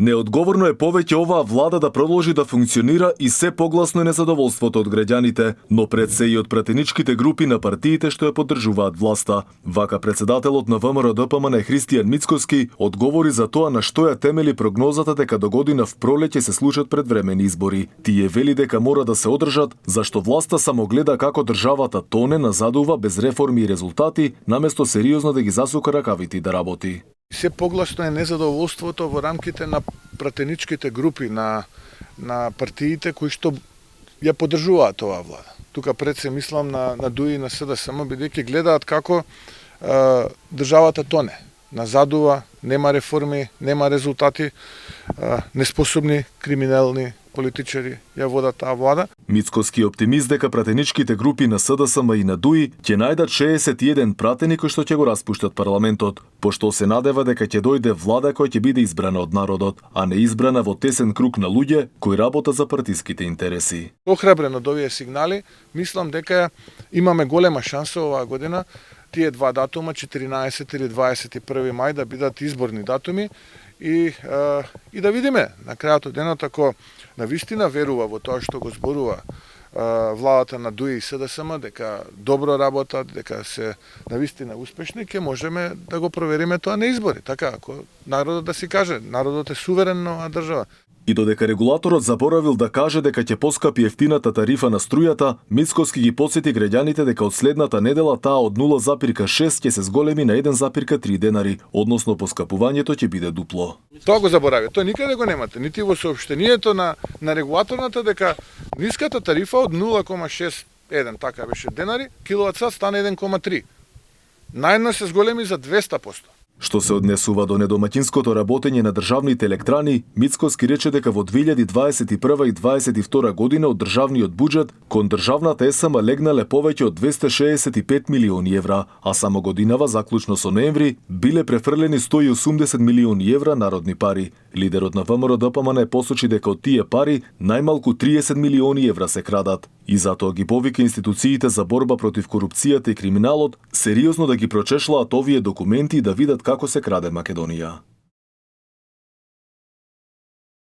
Неодговорно е повеќе оваа влада да продолжи да функционира и се погласно е незадоволството од граѓаните, но пред се и од пратеничките групи на партиите што ја поддржуваат власта. Вака председателот на ВМРО-ДПМН Христијан Мицкоски одговори за тоа на што ја темели прогнозата дека до година в пролеќе се случат предвремени избори. Тие вели дека мора да се одржат, зашто власта само гледа како државата тоне, назадува без реформи и резултати, наместо сериозно да ги засука ракавите и да работи. Се погласно е незадоволството во рамките на пратеничките групи на партиите кои што ја поддржуваат оваа влада. Тука пред се мислам на ДУИ и на СДСМ, бидејќи гледаат како државата тоне, назадува, нема реформи, нема резултати, неспособни криминални политичари ја водат таа влада. Мицкоски е оптимист дека пратеничките групи на СДСМ и на ДУИ ќе најдат 61 пратени кои што ќе го распуштат парламентот, пошто се надева дека ќе дојде влада која ќе биде избрана од народот, а не избрана во тесен круг на луѓе кои работат за партиските интереси. Охрабрен од овие сигнали, мислам дека имаме голема шанса оваа година тие два датума, 14 или 21 мај, да бидат изборни датуми и да видиме на крајот од денот ако навистина верува во тоа што го зборува владата на ДУИ и СДСМ, дека добро работат, дека се навистина успешни, ќе можеме да го провериме тоа на избори. Така, ако народот да си каже, народот е суверен на држава. И додека регулаторот заборавил да каже дека ќе поскапи ефтината тарифа на струјата, Мицкоски ги потсети граѓаните дека од следната недела таа од 0,6 ќе се зголеми на 1,3 денари, односно поскапувањето ќе биде дупло. Тоа го заборави, тоа никаде го немате, нити во соопштението на регулаторната дека ниската тарифа од 0,61 така беше денари, киловат сат стане 1,3. Наеднаш се зголеми за 200%. Што се однесува до недомаќинското работење на државните електрани, Мицкоски рече дека во 2021 и 2022 година од државниот буџет кон државната ЕСМ легнале повеќе од 265 милиони евра, а само годинава заклучно со ноември биле префрлени 180 милиони евра народни пари. Лидерот на ВМРО-ДПМН посочи дека од тие пари најмалку 30 милиони евра се крадат. И затоа ги повика институциите за борба против корупцијата и криминалот сериозно да ги прочешлаат овие документи и да видат како се краде Македонија.